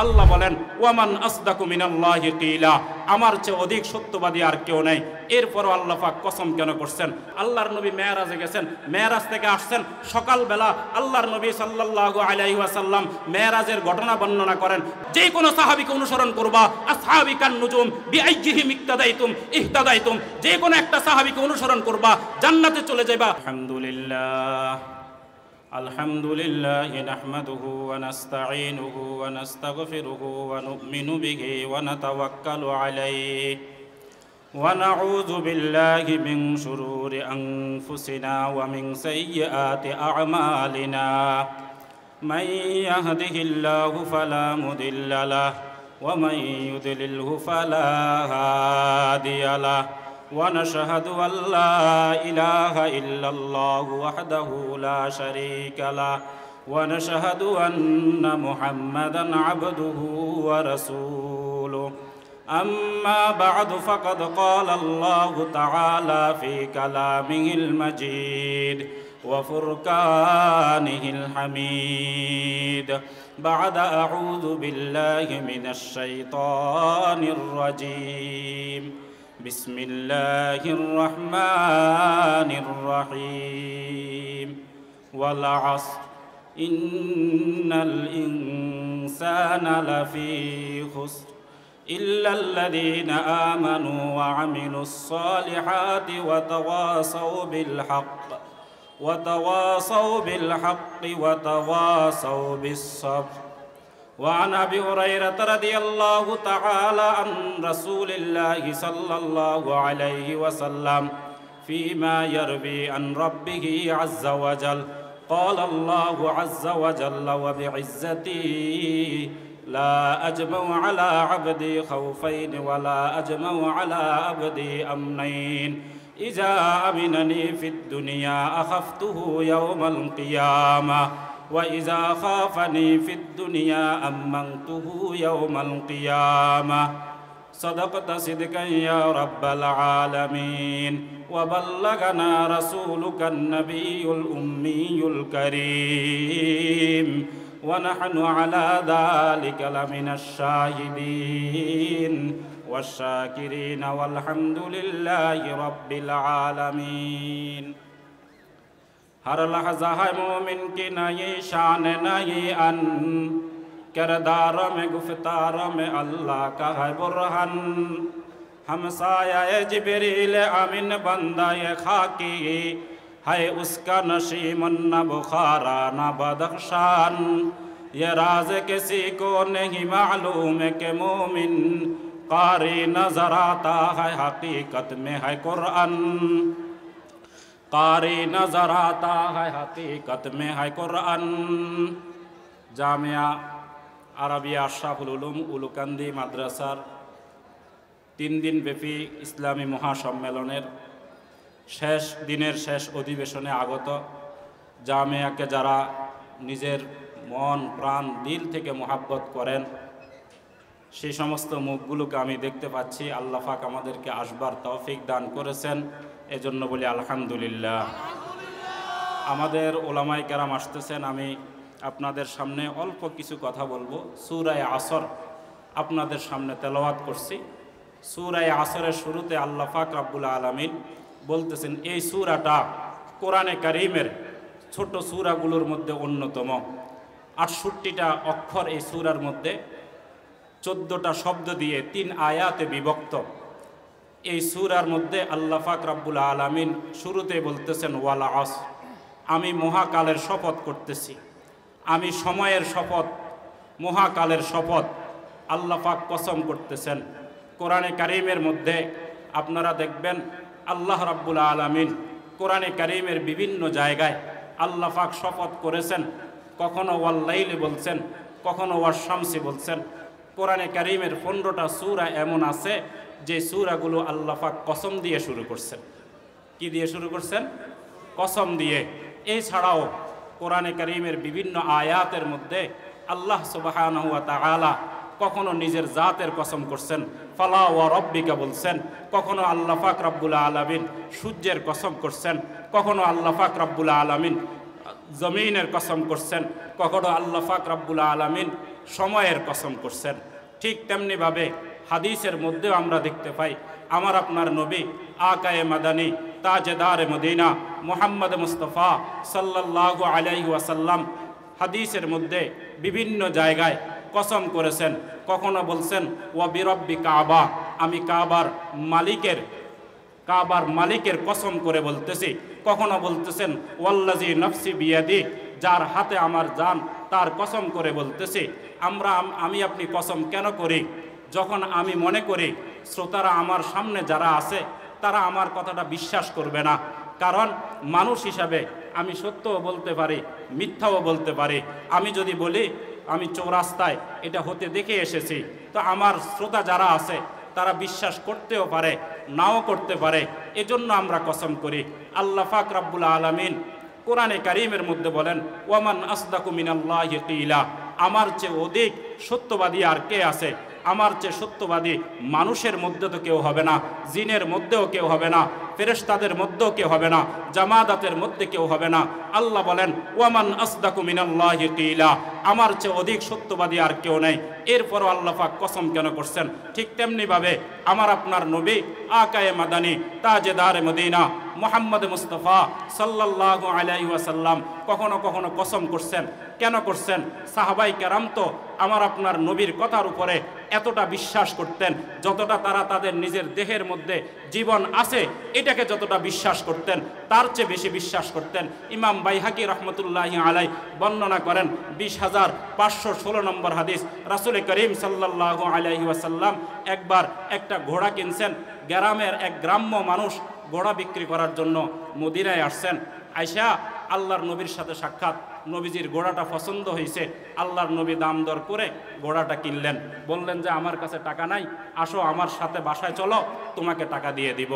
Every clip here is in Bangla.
আল্লাহ বলেন ওয়ামান আসদাকু মিনাল্লাহি কিলা, আমার চেয়ে অধিক সত্যবাদী আর কেউ নেই। এরপরও আল্লাহ পাক কসম কেন করছেন? আল্লাহর নবী মেরাজে গেছেন, মেরাজ থেকে আসছেন সকালবেলা। আল্লাহর নবী সাল্লাল্লাহু আলাইহি ওয়াসাল্লাম মেরাজের ঘটনা বর্ণনা করেন, যে কোনো সাহাবীকে অনুসরণ করবা, আসহাবি কান নুজুম বিআইয়িহিম ইক্তাদাইতুম ইহতাদাইতুম, যে কোনো একটা সাহাবীকে অনুসরণ করবা, জান্নাতে চলে যাবা। আলহামদুলিল্লাহ الحمد لله نحمده ونستعينه ونستغفره ونؤمن به ونتوكل عليه ونعوذ بالله من شرور أنفسنا ومن سيئات أعمالنا من يهده الله فلا مضل له ومن يضلله فلا هادي له ونشهد أن لا إله إلا الله وحده لا شريك له ونشهد أن محمدًا عبده ورسوله أما بعد فقد قال الله تعالى في كلامه المجيد وفرقانه الحميد بعد أعوذ بالله من الشيطان الرجيم بسم الله الرحمن الرحيم والعصر إن الإنسان لفي خسر إلا الذين آمنوا وعملوا الصالحات وتواصوا بالحق وتواصوا بالصبر. وعن أبي هريرة رضي الله تعالى عن رسول الله صلى الله عليه وسلم فيما يروي عن ربه عز وجل قال الله عز وجل وبعزتي لا أجمع على عبدي خوفين ولا أجمع على عبدي أمنين إذا أمنني في الدنيا أخفته يوم القيامة وإذا خافني في الدنيا أمنته يوم القيامة صدقت صدقا يا رب العالمين وبلغنا رسولك النبي الأمي الكريم ونحن على ذلك لمن الشاهدين والشاكرين والحمد لله رب العالمين. हर लहज़ा है मोमिन की नई शान नई अन, किरदार में गुफ्तार में अल्लाह का है बुरहान। हमसाया जिब्रील अमीन बंदा ये खाकी है उसका नशीमन न बुखारा न बदख्शान। ये राज किसी को नहीं मालूम के मोमिन कारी नजर आता है हकीकत में है कुरान। कारी नजर आता है हकीकत में है कुरान। জামিয়া আরাবিয়া আশরাফুল উলুম উলুকান্দি মাদ্রাসার 3 দিন ব্যাপী ইসলামী মহাসম্মেলনের শেষ দিনের শেষ অধিবেশনে আগত জামিয়াকে যারা নিজের মন প্রাণ দিল থেকে মহাব্বত করেন, সেই সমস্ত মুখগুলোকে আমি দেখতে পাচ্ছি। আল্লাহ পাক আমাদেরকে আসবার তৌফিক দান করেছেন, এজন্য বলি আলহামদুলিল্লাহ। আমাদের ওলামায়ে কেরাম আসতেছেন, আমি আপনাদের সামনে অল্প কিছু কথা বলবো। সূরা আসর আপনাদের সামনে তেলাওয়াত করছি। সূরা আসরের শুরুতে আল্লাহ পাক রব্বুল আলামিন বলতেছেন, এই সূরাটা কোরআনে কারীমের ছোট সূরাগুলোর মধ্যে অন্যতম। ৬৮টা অক্ষর এই সূরার মধ্যে, 14টা শব্দ দিয়ে 3 আয়াতে বিভক্ত। এই সূরার মধ্যে আল্লাহ পাক রব্বুল আলামিন শুরুতে বলতেছেন ওয়াল আসর, আমি মহাকালের শপথ করতেছি, আমি সময়ের শপথ, মহাকালের শপথ আল্লাহ পাক কসম করতেছেন। কোরআনে কারীমের মধ্যে আপনারা দেখবেন আল্লাহ রাব্বুল আলামিন কোরআনে কারীমের বিভিন্ন জায়গায় আল্লাহ পাক শপথ করেছেন। কখনো ওয়াল লাইলি বলছেন, কখনো ওয়াশ শামসি বলছেন। কোরআনে কারীমের 15টা সূরা এমন আছে যে সূরাগুলো আল্লাহ পাক কসম দিয়ে শুরু করছেন। কি দিয়ে শুরু করছেন? কসম দিয়ে। এছাড়াও কোরআনে কারীমের বিভিন্ন আয়াতের মধ্যে আল্লাহ সুবহানাহু ওয়া তাআলা কখনো নিজের জাতের কসম করছেন, ফালা ওয়া রাব্বিকা বলছেন। কখনো আল্লাহ পাক রব্বুল আলামিন সূর্যের কসম করছেন, কখনো আল্লাহ পাক রব্বুল আলামিন জমিনের কসম করছেন, কখনো আল্লাহ পাক রব্বুল আলামিন সময়ের কসম করছেন। ঠিক তেমনিভাবে হাদিসের মধ্যেও আমরা দেখতে পাই আমার আপনার নবী আকায়ে মাদানী তাজেদারে মদিনা মুহাম্মদ মুস্তাফা সাল্লাল্লাহু আলাইহি ওয়াসাল্লাম হাদিসের মধ্যে বিভিন্ন জায়গায় কসম করেছেন। কখনো বলছেন ওয়া বিরব্বি কাবা, আমি কাবার মালিকের কসম করে বলতেছি। কখনো বলতেছেন ওয়াল্লাজি নফসি বিয়াদি, যার হাতে আমার জান তার কসম করে বলতেছি। আমি আপনি কসম কেন করি? যখন আমি মনে করি শ্রোতারা আমার সামনে যারা আছে তারা আমার কথাটা বিশ্বাস করবে না। কারণ মানুষ হিসাবে আমি সত্যও বলতে পারি, মিথ্যাও বলতে পারি। আমি যদি বলি আমি চৌরাস্তায় এটা হতে দেখে এসেছি, তো আমার শ্রোতা যারা আছে তারা বিশ্বাস করতেও পারে, নাও করতে পারে। এজন্য আমরা কসম করি। আল্লাহ পাক রব্বুল আলামিন কোরআনে কারীমের মধ্যে বলেন ওয়ামান আসদাকু মিনাল্লাহি কিলা, আমার চেয়ে অধিক সত্যবাদী আর কে আছে? আমার চেয়ে সত্যবাদী মানুষের মধ্যে তো কেউ হবে না, জিনের মধ্যেও কেউ হবে না, ফেরেশতাদের মধ্যেও কেউ হবে না, জামাদাতের মধ্যে কেউ হবে না। আল্লাহ বলেন ওয়ামান আসদাকু মিনাল্লাহি কিলা, আমার চেয়ে অধিক সত্যবাদী আর কেউ নেই। এরপরও আল্লাহ পাক কসম কেন করছেন? ঠিক তেমনিভাবে আমার আপনার নবী আকায়ে মাদানী তাজেদারে মদিনা মুহাম্মদ মুস্তাফা সাল্লাল্লাহু আলাইহি ওয়াসাল্লাম কখনো কখনো কসম করছেন। কেন করছেন? সাহাবাই কেরাম তো আমার আপনার নবীর কথার উপরে এতটা বিশ্বাস করতেন যতটা তারা তাদের নিজের দেহের মধ্যে জীবন আছে এটাকে যতটা বিশ্বাস করতেন তার চেয়ে বেশি বিশ্বাস করতেন। ইমাম বাইহাকি রহমতুল্লাহি আলাই বর্ণনা করেন 20,516 নম্বর হাদিস, রাসূল করিম সাল্লাল্লাহু আলাইহি ওয়াসাল্লাম একবার একটা ঘোড়া কিনছেন। গ্রামের এক গ্রাম্য মানুষ ঘোড়া বিক্রি করার জন্য মদিনায় আসছেন। আয়সা আল্লাহর নবীর সাথে সাক্ষাৎ, নবীজির ঘোড়াটা পছন্দ হয়েছে। আল্লাহর নবী দাম দর করে ঘোড়াটা কিনলেন। বললেন যে আমার কাছে টাকা নাই, আসো আমার সাথে বাসায় চলো, তোমাকে টাকা দিয়ে দিব।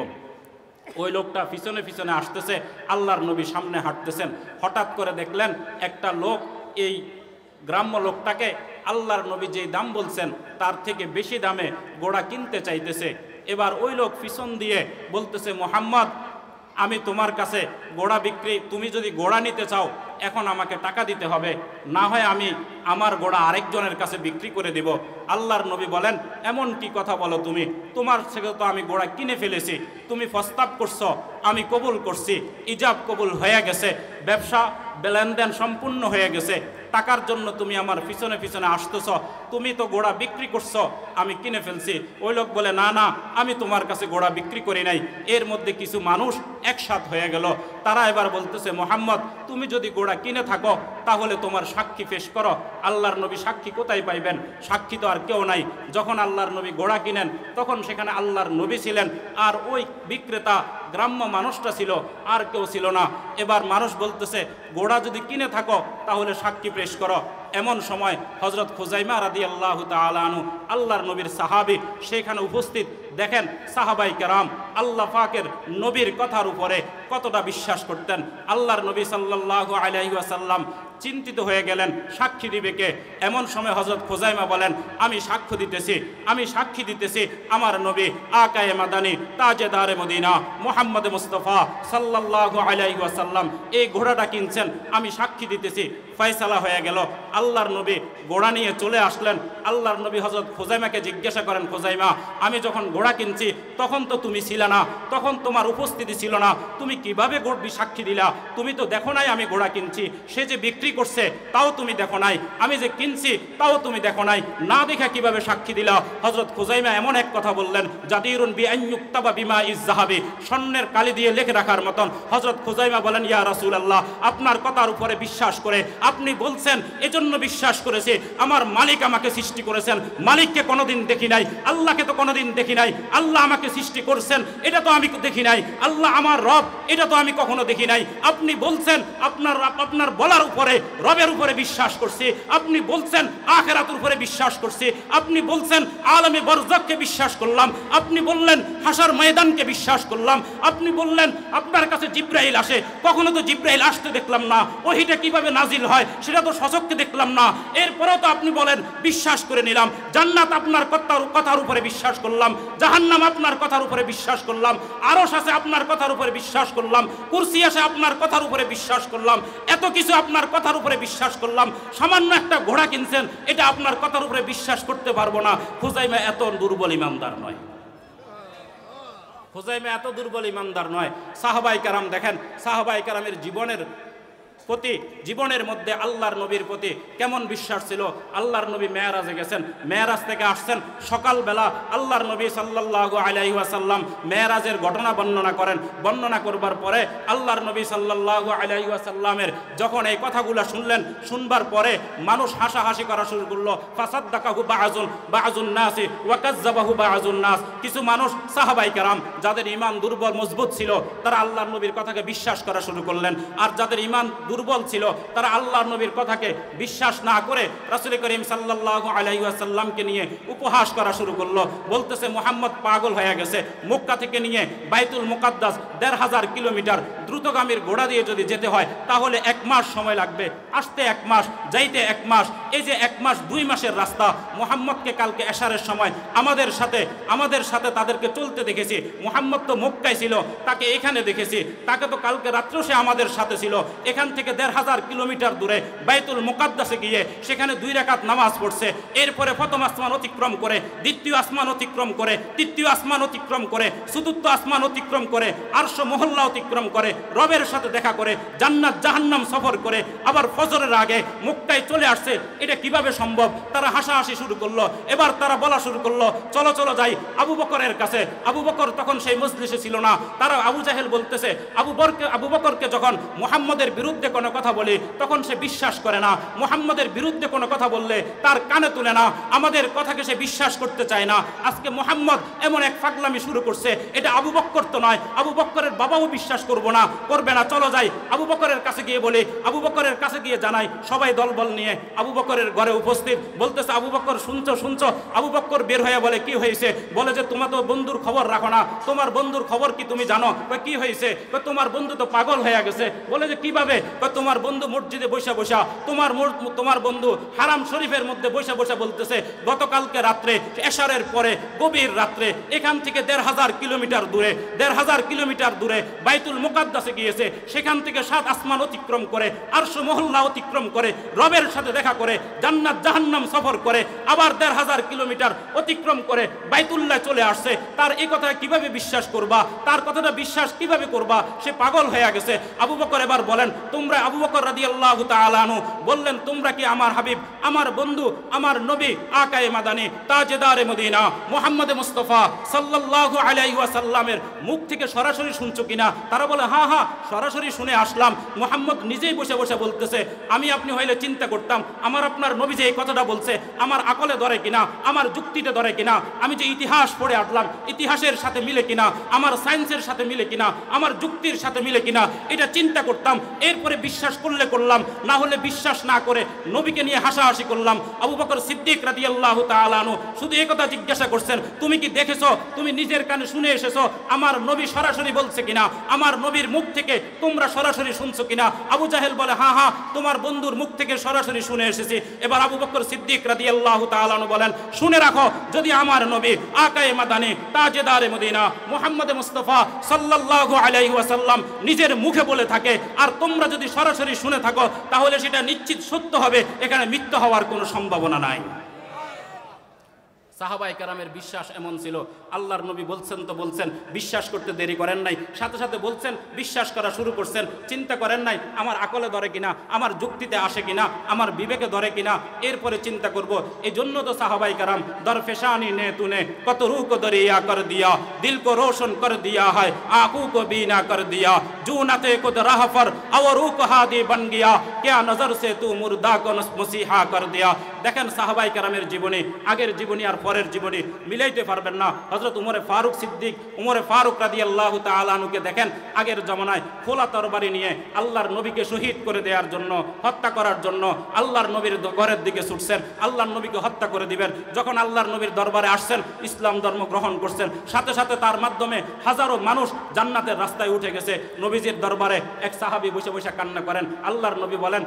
ওই লোকটা পিছনে পিছনে আসতেছে, আল্লাহর নবী সামনে হাঁটতেছেন। হঠাৎ করে দেখলেন একটা লোক এই গ্রাম্য লোকটাকে আল্লাহর নবী যেই দাম বলছেন তার থেকে বেশি দামে ঘোড়া কিনতে চাইতেছে। এবার ওই লোক পিছন দিয়ে বলতেছে মুহাম্মদ, আমি তোমার কাছে ঘোড়া বিক্রি, তুমি যদি ঘোড়া নিতে চাও এখন আমাকে টাকা দিতে হবে, না হয় আমি আমার ঘোড়া আরেকজনের কাছে বিক্রি করে দেব। আল্লাহর নবী বলেন এমন কি কথা বলো তুমি? তোমার থেকে তো আমি ঘোড়া কিনে ফেলেছি, তুমি প্রস্তাব করছো, আমি কবুল করছি, ইজাব কবুল হয়ে গেছে, ব্যবসা লেনদেন সম্পূর্ণ হয়ে গেছে, টাকার জন্য তুমি আমার পিছনে পিছনে আসতেছ, তুমি তো ঘোড়া বিক্রি করছো, আমি কিনে ফেলছি। ওই লোক বলে না না, আমি তোমার কাছে ঘোড়া বিক্রি করি নাই। এর মধ্যে কিছু মানুষ একসাথ হয়ে গেল। তারা এবার বলতেছে মুহাম্মদ, তুমি যদি ঘোড়া কিনে থাকো তাহলে তোমার সাক্ষী পেশ করো। আল্লাহর নবী সাক্ষী কোথায় পাইবেন? সাক্ষী তো আর কেউ নাই। যখন আল্লাহর নবী ঘোড়া কিনেন তখন সেখানে আল্লাহর নবী ছিলেন, আর ওই বিক্রেতা গ্রাম্য মানুষটা ছিল, আর কেউ ছিল না। এবার মানুষ বলতেছে ঘোড়া যদি কিনে থাকো তাহলে সাক্ষী পেশ করো। এমন সময় হযরত খুজাইমা রাদিয়াল্লাহু তাআলা আনহু আল্লাহর নবীর সাহাবী সেখানে উপস্থিত। দেখেন সাহাবাই কেরাম আল্লাহ পাকের নবীর কথার উপরে কতটা বিশ্বাস করতেন। আল্লাহর নবী সাল্লাল্লাহু আলাইহি ওয়াসাল্লাম চিন্তিত হয়ে গেলেন সাক্ষী দিবে কে? এমন সময় হযরত খুজাইমা বলেন আমি সাক্ষী দিতেছি আমার নবী আকায়ে মাদানী তাজেদারে মদিনা মুহাম্মদ মুস্তাফা সাল্লাল্লাহু আলাইহি ওয়াসাল্লাম এই ঘোড়াটা কিনছেন, আমি সাক্ষী দিতেছি। ফয়সালা হয়ে গেল। আল্লাহর নবী ঘোড়া নিয়ে চলে আসলেন। আল্লাহর নবী হযরত খুজাইমাকে জিজ্ঞাসা করেন, খুজাইমা আমি যখন ঘোড়া কিনছি তখন তো তুমি ছিল না, তখন তোমার উপস্থিতি ছিল না, তুমি কিভাবে সাক্ষী দিলা? তুমি তো দেখো নাই আমি ঘোড়া কিনছি, সে যে বিক্রি করছে তাও তুমি দেখো নাই, আমি যে কিনছি তাও তুমি দেখো নাই, না দেখা কিভাবে সাক্ষী দিলা? হযরত খুজাইমা এমন এক কথা বললেন জাদিরুন বিআইয়ুক্তাবা বিমা ইযহাবি, স্বর্ণের কালি দিয়ে লিখে রাখার মতন। হযরত খুজাইমা বলেন ইয়া রাসূলুল্লাহ, আপনার কথার উপরে বিশ্বাস করে আপনি বলছেন এজন্য বিশ্বাস করেছে। আমার মালিক আমাকে সৃষ্টি করেছেন, মালিককে কোনোদিন দেখি নাই, আল্লাহকে তো কোনোদিন দেখি নাই। আল্লাহ আমাকে সৃষ্টি করছেন এটা তো আমি দেখি নাই, আল্লাহ আমার রব এটা তো আমি কখনো দেখি নাই। আপনি বলছেন আপনার বলার উপরে রবের উপরে বিশ্বাস করছি, আপনি বলছেন আখিরাতের উপরে বিশ্বাস করছি, আপনি বলছেন আলমে বরজাখকে বিশ্বাস করলাম, আপনি বললেন হাসর ময়দানকে বিশ্বাস করলাম, আপনি বললেন আপনার কাছে জিব্রাইল আসে, কখনো তো জিব্রাইল আসতে দেখলাম না, ওহিটা কিভাবে নাজিল হয় সেটা তো সচক্ষে দেখলাম না, এরপরেও তো আপনি বলেন বিশ্বাস করে নিলাম। জান্নাত আপনার কথার উপরে বিশ্বাস করলাম, জাহান্নাম আপনার কথার উপরে বিশ্বাস করলাম, আরশ আছে আপনার কথার উপরে বিশ্বাস করলাম, কুরসি আছে আপনার কথার উপরে বিশ্বাস করলাম, এত কিছু আপনার কথার উপরে বিশ্বাস করলাম, সামান্য একটা ঘোড়া কিনছেন এটা আপনার কথার উপরে বিশ্বাস করতে পারবো না। খুজাইমা এত দুর্বল ইমানদার নয়, খুজাইমা এত দুর্বল ইমানদার নয়। সাহাবায়ে কেরাম দেখেন, সাহাবায়ে কেরামের জীবনের মধ্যে আল্লাহর নবীর প্রতি কেমন বিশ্বাস ছিল। আল্লাহর নবী মেরাজে গেছেন, মেরাজ থেকে আসছেন সকালবেলা। আল্লাহর নবী সাল্লাল্লাহু আলাইহি ওয়াসাল্লাম মেরাজের ঘটনা বর্ণনা করেন। বর্ণনা করবার পরে আল্লাহর নবী সাল্লাল্লাহু আলাইহি ওয়াসাল্লামের যখন এই কথাগুলো শুনলেন, শুনবার পরে মানুষ হাসাহাসি করা শুরু করলো। ফাসাদ্দাকাহু বাযুন নাসি ওয়া কাযযাবাহু বাযুন নাস। কিছু মানুষ সাহাবায়ে কেরাম যাদের ঈমান দুর্বল মজবুত ছিল তারা আল্লাহর নবীর কথাকে বিশ্বাস করা শুরু করলেন, আর যাদের ঈমান দুর্বল ছিল তারা আল্লাহর নবীর কথাকে বিশ্বাস না করে রাসূল করিম সাল্লাল্লাহু আলাইহি ওয়াসাল্লামকে নিয়ে উপহাস করা শুরু করলো। বলতেছে মুহাম্মদ পাগল হয়ে গেছে, মক্কা থেকে নিয়ে বাইতুল মুকাদ্দাস ১৫০০ কিলোমিটার দ্রুতগামীর ঘোড়া দিয়ে যদি যেতে হয় তাহলে 1 মাস সময় লাগবে, আসতে 1 মাস, যাইতে 1 মাস। এই যে 1 মাস 2 মাসের রাস্তা, মুহাম্মদকে কালকে এশারের সময় আমাদের সাথে তাদেরকে চলতে দেখেছি। মুহাম্মদ তো মক্কায় ছিল, তাকে এখানে দেখেছি, তাকে তো কালকে রাত্রেও সে আমাদের সাথে ছিল। এখান থেকে ১৫০০ কিলোমিটার দূরে বাইতুল মুকাদ্দাসে গিয়ে সেখানে 2 রাকাত নামাজ পড়ছে। এরপরে প্রথম আসমান অতিক্রম করে, দ্বিতীয় আসমান অতিক্রম করে, তৃতীয় আসমান অতিক্রম করে, চতুর্থ আসমান অতিক্রম করে, আরশ মহল্লা অতিক্রম করে, রবের সাথে দেখা করে, জান্নাত জাহান্নাম সফর করে, আবার ফজরের আগে মক্কায় চলে আসছে। এটা কিভাবে সম্ভব? তারা হাসাহাসি শুরু করলো। এবার তারা বলা শুরু করলো, চলো চলো যাই আবু বকরের কাছে। আবু বকর তখন সেই মজলিসে ছিল না। তারা আবু জাহেল বলতেছে আবু বকরকে যখন মুহাম্মদের বিরুদ্ধে কোনো কথা বলি তখন সে বিশ্বাস করে না, মুহাম্মদের বিরুদ্ধে কোনো কথা বললে তার কানে তুলে না, আমাদের কথাকে সে বিশ্বাস করতে চায় না। আজকে মুহাম্মদ এমন এক ফাগলামি শুরু করছে, এটা আবু বকর তো নয়, আবু বকরের বাবাও বিশ্বাস করবে না, চলো যাই আবু বকরের কাছে গিয়ে বলি। আবু বকরের কাছে গিয়ে জানাই, সবাই দলবল নিয়ে আবু বকরের ঘরে উপস্থিত। বলতেছে আবু বকর শুনছো? আবু বকর বের হয়ে বলে কি হয়েছে? বলে যে তোমার তো বন্ধুর খবর রাখো না, তোমার বন্ধুর খবর কি তুমি জানো? কি হয়েছে? তোমার বন্ধু তো পাগল হয়ে গেছে। বলে যে কিভাবে? তোমার বন্ধু মসজিদে বসা তোমার বন্ধু হারাম শরীফের মধ্যে বসা বলতেছে গতকালকে রাত্রে এশারের পরে গভীর রাত্রে এখান থেকে ১৫০০ কিলোমিটার দূরে বাইতুল মুকাদ্দাসে গিয়েছে। সেখান থেকে 7 আসমান অতিক্রম করে, আরশ মহল্লা অতিক্রম করে, রবের সাথে দেখা করে, জান্নাত জাহান্নাম সফর করে, আবার ১৫০০ কিলোমিটার অতিক্রম করে বাইতুল্লাহ চলে আসছে। তার এই কথা কিভাবে বিশ্বাস করবা? তার কথাটা বিশ্বাস কিভাবে করবা? সে পাগল হয়ে গেছে। আবু বকর এবার বলেন, তোমরা আবু বকর রাদিয়াল্লাহু তাআলা আনহু বললেন, তোমরা কি আমার হাবিব, আমার বন্ধু, আমার নবী আকায়ে মাদানী তাজেদারে মদিনা মুহাম্মদ মুস্তাফা সাল্লাল্লাহু আলাইহি ওয়াসাল্লামের মুখ থেকে সরাসরি শুনছো কিনা? তারা বলে হ্যাঁ সরাসরি শুনে আসলাম। মুহাম্মদ নিজেই বসে বলতেছে, আমি আপনি হইলে চিন্তা করতাম আমার আপনার নবী যে এই কথাটা বলছে আমার আকলে ধরে কিনা, আমার যুক্তিতে ধরে কিনা, আমি যে ইতিহাস পড়ে আসলাম ইতিহাসের সাথে মিলে কিনা, আমার সায়েন্সের সাথে মিলে কিনা, আমার যুক্তির সাথে মিলে কিনা, এটা চিন্তা করতাম। এরপরে বিশ্বাস করলাম, না হলে বিশ্বাস না করে নবীকে নিয়ে হাসাহাসি করলাম। আবু বকর সিদ্দিক রাদিয়াল্লাহু তাআলা আনহু শুধু এই কথা জিজ্ঞাসা করছেন, তুমি কি দেখেছো, তুমি নিজের কানে শুনে এসেছো আমার নবী সরাসরি বলছে কিনা, আমার নবীর মুখ থেকে তোমরা সরাসরি শুনছো কিনা? আবু জাহেল বলে হ্যাঁ তোমার বন্ধুর মুখ থেকে সরাসরি শুনে এসেছি। এবার আবু বকর সিদ্দিক রাদিয়াল্লাহু তাআলা আনহু বলেন, শুনে রাখো, যদি আমার নবী আকায়ে মাদানী তাজেদারে মদিনা মুহাম্মদ মুস্তাফা সাল্লাল্লাহু আলাইহি ওয়াসাল্লাম নিজের মুখে বলে থাকে আর তোমরা যদি সরাসরি শুনে থাকো তাহলে সেটা নিশ্চিত সত্য হবে, এখানে মিথ্যা হওয়ার কোনো সম্ভাবনা নাই। সাহাবায়ে কেরামের বিশ্বাস এমন ছিল, আল্লাহর নবী বলছেন তো বলছেন, বিশ্বাস করতে দেরি করেন নাই, সাথে সাথে বলছেন, বিশ্বাস করা শুরু করছেন, চিন্তা করেন নাই আমার আকলে ধরে কিনা, আমার যুক্তিতে আসে কিনা, আমার বিবেকে ধরে কিনা, এরপরে চিন্তা করব। এই জন্য তো সাহাবায়ে কেরাম দরফেশানি নে তুনে কত রূ কো দরিয়া কর দিয়া, দিল কো রোশন কর দিয়া হয়, আঁখों को बीना कर दिया, जूनते खुद राह पर और रूह को हादी बन गया, क्या नजर से तू मुर्दा को मसीहा कर दिया। দেখেন সাহাবায়ে কেরামের জীবনী, আগের জীবনী আর পরের জীবনী মিলাইতে পারবেন না। হযরত উমরে ফারুক সিদ্দিক, উমরে ফারুক রাদিয়াল্লাহু তাআলা আনহুকে দেখেন, আগের জমানায় খোলা তরবারি নিয়ে আল্লাহর নবীকে শহীদ করে দেওয়ার জন্য, হত্যা করার জন্য আল্লাহর নবীর ঘরের দিকে ছুটছেন, আল্লাহর নবীকে হত্যা করে দিবেন। যখন আল্লাহর নবীর দরবারে আসছেন, ইসলাম ধর্ম গ্রহণ করছেন, সাথে সাথে তার মাধ্যমে হাজারো মানুষ জান্নাতের রাস্তায় উঠে গেছে। নবীজির দরবারে এক সাহাবী বসে বসে কান্না করেন। আল্লাহর নবী বলেন,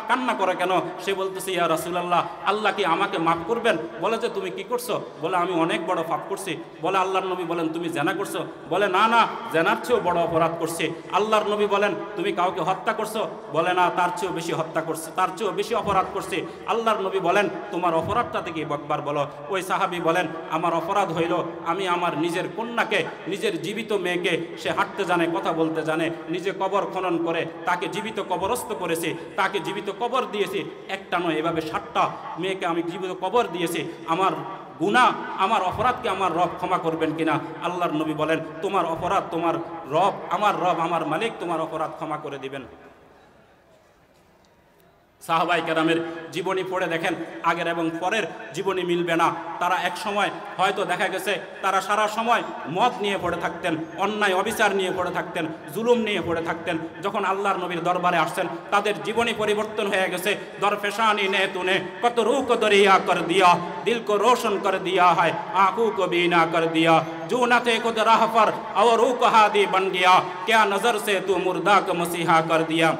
কান্না করে কেন? সে বলতেছে, ইয়া রাসূলুল্লাহ, আল্লাহ কি আমাকে মাফ করবেন? বলে যে তুমি কি করছো? বলে আমি অনেক বড় পাপ করছি। বলে আল্লাহর নবী বলেন, তুমি জেনা করছো? বলে না না, জেনার চেয়েও বড় অপরাধ করছি। আল্লাহর নবী বলেন, তুমি কাউকে হত্যা করছো? বলে না, তার চেয়েও বেশি হত্যা করছে, তার চেয়েও বেশি অপরাধ করছি। আল্লাহর নবী বলেন, তোমার অপরাধটা থেকে একবার বলো। ওই সাহাবী বলেন, আমার অপরাধ হইল আমি আমার নিজের কন্যাকে, নিজের জীবিত মেয়েকে, সে হাঁটতে জানে, কথা বলতে জানে, নিজে কবর খনন করে তাকে জীবিত কবরস্থ করেছি, তাকে জীবিত কবর দিয়েছি। একটা নয়, এভাবে 7টা মেয়েকে আমি জীবিত কবর দিয়েছি। আমার গুনাহ, আমার অপরাধকে আমার রব ক্ষমা করবেন কিনা? আল্লাহর নবী বলেন, তোমার অপরাধ তোমার রব, আমার মালিক তোমার অপরাধ ক্ষমা করে দিবেন। সাহাবায়ে কেরামের জীবনী পড়ে দেখেন, আগের এবং পরের জীবনী মিলবে না। তারা এক সময় হয়তো দেখা গেছে তারা সারা সময় মদ নিয়ে পড়ে থাকতেন, অন্যায় অবিচার নিয়ে পড়ে থাকতেন, জুলুম নিয়ে পড়ে থাকতেন। যখন আল্লাহর নবীর দরবারে আসছেন, তাদের জীবনী পরিবর্তন হয়ে গেছে। দরফেশানি নে তুনে কত রূহ কো দরিয়া কর দিয়া, দিল কো রোশন कर दिया है, आंखों को बीना कर दिया, जो न थे खुद राह पर और रूह को हादी बन गया, क्या नजर से तू मुर्दा को मसीहा कर दिया।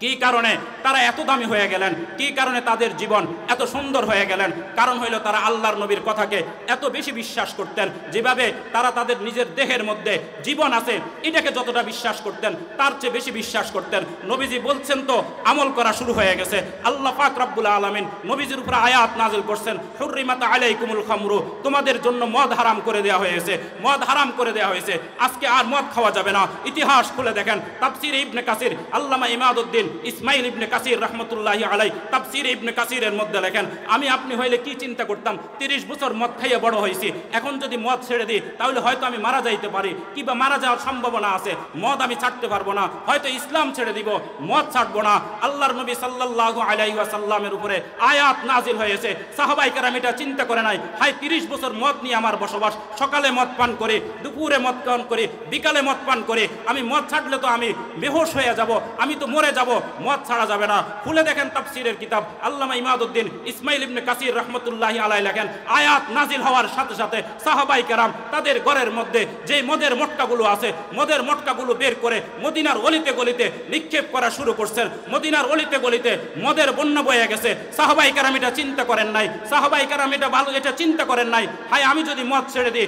কি কারণে তারা এত দামি হয়ে গেলেন? কি কারণে তাদের জীবন এত সুন্দর হয়ে গেলেন? কারণ হইল তারা আল্লাহর নবীর কথাকে এত বেশি বিশ্বাস করতেন। যেভাবে তারা তাদের নিজের দেহের মধ্যে জীবন আছে এটাকে যতটা বিশ্বাস করতেন, তার চেয়ে বেশি বিশ্বাস করতেন। নবীজি বলছেন তো আমল করা শুরু হয়ে গেছে। আল্লাহ পাক রব্বুল আলামিন নবীজির উপর আয়াত নাযিল করছেন, হুররিমাত আলাইকুমুল খামরু, তোমাদের জন্য মদ হারাম করে দেওয়া হয়েছে, মদ হারাম করে দেওয়া হয়েছে। আজকে আর মদ খাওয়া যাবে না। ইতিহাস খুলে দেখেন, তাফসীর ইবনে কাসির, আল্লামা ইমাদউদ্দিন ইসমাইল ইবনে কাসির রহমতুল্লাহি আলাই তাফসীর ইবনে কাসিরের মধ্যে লেখেন, আমি আপনি হইলে কি চিন্তা করতাম, 30 বছর মদ খাইয়ে বড় হয়েছি, এখন যদি মদ ছেড়ে দিই তাহলে হয়তো আমি মারা যাইতে পারি, কিংবা মারা যাওয়ার সম্ভাবনা আছে, মদ আমি ছাড়তে পারবো না, হয়তো ইসলাম ছেড়ে দিব, মদ ছাড়বো না। আল্লাহর নবী সাল্লাল্লাহু আলাইহি ওয়াসাল্লামের উপরে আয়াত নাজিল হয়েছে। সাহাবায়ে কেরাম এটা চিন্তা করে নাই, হাই 30 বছর মদ নিয়ে আমার বসবাস, সকালে মদ পান করে, দুপুরে মদ পান করে, বিকালে মদ পান করে, আমি মদ ছাড়লে তো আমি বেহুশ হয়ে যাব, আমি তো মরে যাব, মদ ছাড়া যাবে না। খুলে দেখেন তাফসীরের কিতাব, আল্লামা ইমাদউদ্দিন ইসমাইল ইবনে কাসির রহমতুল্লাহি আলাইহি লেখেন, আয়াত নাজিল হওয়ার সাথে সাথে সাহাবায়ে কেরাম তাদের ঘরের মধ্যে যে মদের মটকাগুলো আছে, মদের মটকাগুলো বের করে মদিনার অলিতে গলিতে নিক্ষেপ করা শুরু করছেন। মদিনার অলিতে গলিতে মদের বন্যা বয়ে গেছে। সাহাবায়ে কেরাম এটা চিন্তা করেন নাই, সাহাবায়ে কেরাম এটা চিন্তা করেন নাই, হায় আমি যদি মদ ছেড়ে দিই,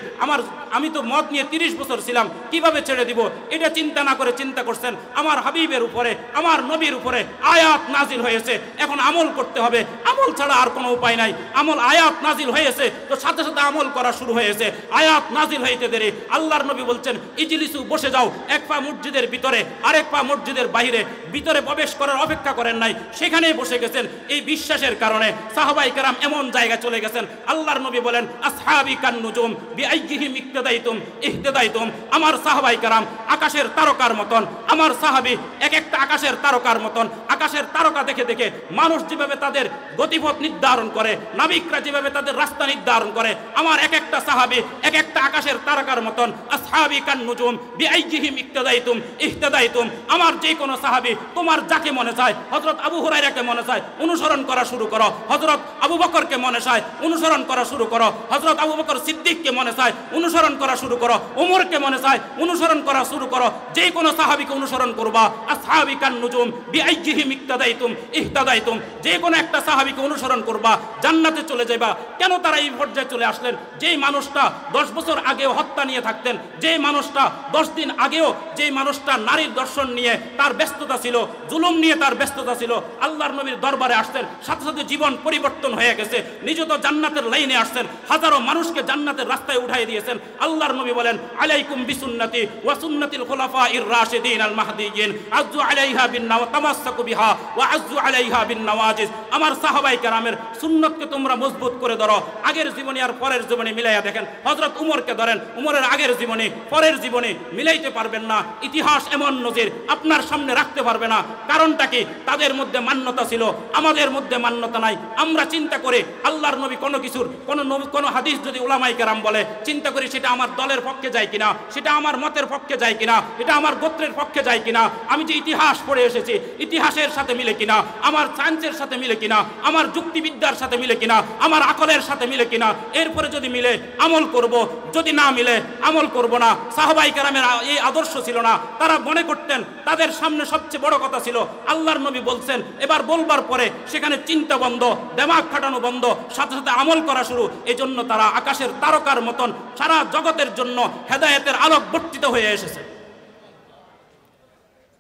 আমি তো মদ নিয়ে 30 বছর ছিলাম, কিভাবে ছেড়ে দিব? এটা চিন্তা না করে চিন্তা করছেন আমার হাবিবের উপরে, আমার নবীর উপরে আয়াত নাজিল হয়েছে, এখন আমল করতে হবে, আমল ছাড়া আর কোনো উপায় নাই। আমল, আয়াত নাজিল হয়েছে তো সাথে সাথে আমল করা শুরু হয়েছে। আয়াত নাজিল হইতে দেরি আল্লাহর নবী বলছেন, ইজলিসু, বসে যাও, এক পা মসজিদের ভিতরে আরেক পা মসজিদের বাইরে, ভিতরে প্রবেশ করার অপেক্ষা করেন নাই, সেখানেই বসে গেছেন। এই বিশ্বাসের কারণে সাহাবায়ে কেরাম এমন জায়গায় চলে গেছেন, আল্লাহর নবী বলেন, আসহাবি কান নুজুম বিআইয়িহিম ইক্তাদাইতুম ইহতাদাইতুম, আমার সাহাবায়ে কেরাম আকাশের তারকার মতন, আমার সাহাবী এক একটা আকাশের তারকার মতন। আকাশের তারকা দেখে দেখে মানুষ যেভাবে তাদের গতিপথ নির্ধারণ করে, নাবিকরা যেভাবে তাদের রাস্তা নির্ধারণ করে, আমার এক একটা সাহাবী এক একটা আকাশের তারকার মতন। আসহাবি কান নুজুম বিআইয়িহিম ইক্তাদাইতুম ইহতাদাইতুম, আমার যে কোনো সাহাবী, তোমার যাকে মনে চায়, হযরত আবু হুরায়রাকে মনে চায় অনুসরণ করা শুরু করো, হযরত আবু বকরকে মনে চায় অনুসরণ করা শুরু করো, হযরত আবু বকর সিদ্দিককে মনে চায় অনুসরণ করা শুরু করো, ওমরকে মনে চায় অনুসরণ করা শুরু করো, যে কোনো সাহাবীকে অনুসরণ করবা। আসহাবি কান নুজুম বিআইয়িহিম ইক্তাদাইতুম ইহতাদাইতুম, যে কোনো একটা সাহাবীকে অনুসরণ করবা, জান্নাতে চলে যাবা। কেন তারা এই পর্যায়ে চলে আসলেন? যেই মানুষটা 10 বছর আগেও হত্যা নিয়ে থাকতেন, যেই মানুষটা 10 দিন আগেও, যেই মানুষটা নারীর দর্শন নিয়ে তার ব্যস্ততা ছিল, জুলুম নিয়ে তার ব্যস্ততা ছিল, আল্লাহর নবীর দরবারে আসছেন, সাথে সাথে জীবন পরিবর্তন হয়ে গেছে, নিজে তো জান্নাতের লাইনে আসছেন, হাজারো মানুষকে জান্নাতের রাস্তায় উঠাই দিয়েছেন। আল্লাহর নবী বলেন, আলাইকুম বিসুন্নতি ওয়া সুন্নাতিল খুলাফাইর রাশিদিন আল মাহদিয়িন, আযু আলাইহা বিন নাওয়া তামাসসাকু বিহা ওয়া আযু আলাইহা বিন নওয়াজিজ, আমার সাহাবাই কেরামের সুন্নতকে তোমরা মজবুত করে ধরো। আগের জীবনী আর পরের জীবনী মিলাইয়া দেখেন, হযরত উমরকে ধরেন, উমরের আগের জীবনী পরের জীবনী মিলাইতে পারবেন না। ইতিহাস এমন নজির আপনার সামনে রাখতে পারবে না। কারণটা কি? তাদের মধ্যে মান্যতা ছিল, আমাদের মধ্যে মান্যতা নাই। আমরা চিন্তা করে আল্লাহর নবী কোনো কিছুর কোনো হাদিস যদি উলামায়ে কেরাম বলে, চিন্তা করি সেটা আমার দলের পক্ষে যায় কিনা, সেটা আমার মতের পক্ষে যায় কিনা, এটা আমার গোত্রের পক্ষে যায় কিনা, আমি যে ইতিহাস পড়ে এসেছি ইতিহাসের সাথে মিলে কিনা, আমার সায়েন্সের সাথে মিলে কিনা, আমার যুক্তিবিদ্যার সাথে মিলে কিনা, আমার আকলের সাথে মিলে কিনা। এরপরে যদি মিলে আমল করব, যদি না মিলে আমল করব না। সাহাবায়ে কেরামের এই আদর্শ ছিল না। তারা মনে করতেন তাদের সামনে সবচেয়ে বড় কথা ছিল আল্লাহর নবী বলছেন, এবার বলবার পরে সেখানে চিন্তা বন্ধ, দিমাগ খাটানো বন্ধ, সাথে সাথে আমল করা শুরু। এজন্য তারা আকাশের তারকার মতন সারা জগতের জন্য হেদায়েতের আলোক বর্তিত হয়ে এসেছে।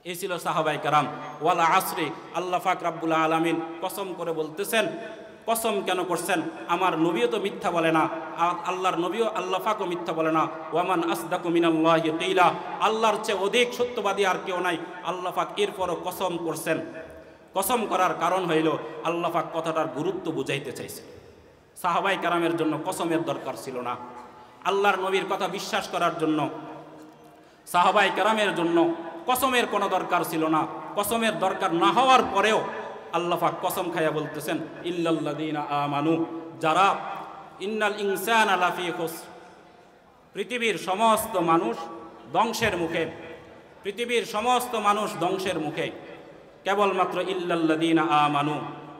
এই ছিল সাহাবায়ে কেরাম। ওয়াল আসরি, আল্লাহ পাক রব্বুল আলামিন কসম করে বলতেছেন, কসম কেন করছেন? আমার নবীও তো মিথ্যা বলে না, আল্লাহর নবীও আল্লাহ পাকও মিথ্যা বলে না। ওয়ামান আসদাকু মিনাল্লাহি কিলা, আল্লাহর চেয়ে অধিক সত্যবাদী আর কেউ নাই। আল্লাহ পাক এরপরও কসম করছেন। কসম করার কারণ হইল আল্লাহ পাক কথাটার গুরুত্ব বুঝাইতে চাইছে। সাহাবায়ে কেরামের জন্য কসমের দরকার ছিল না। আল্লাহর নবীর কথা বিশ্বাস করার জন্য সাহাবায়ে কেরামের জন্য কসমের কোনো দরকার ছিল না। কসমের দরকার না হওয়ার পরেও আল্লাহ পাক কসম খাইয়া বলতেছেন, ইল্লাল্লাযীনা আমানু, যারা ইন্নাল ইনসানা লাফি খুসর, পৃথিবীর সমস্ত মানুষ ধ্বংসের মুখে, পৃথিবীর সমস্ত মানুষ ধ্বংসের মুখে, কেবলমাত্র ইল্লাল্লাযীনা আমানু,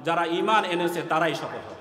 যারা ঈমান এনেছে তারাই সফল হবে।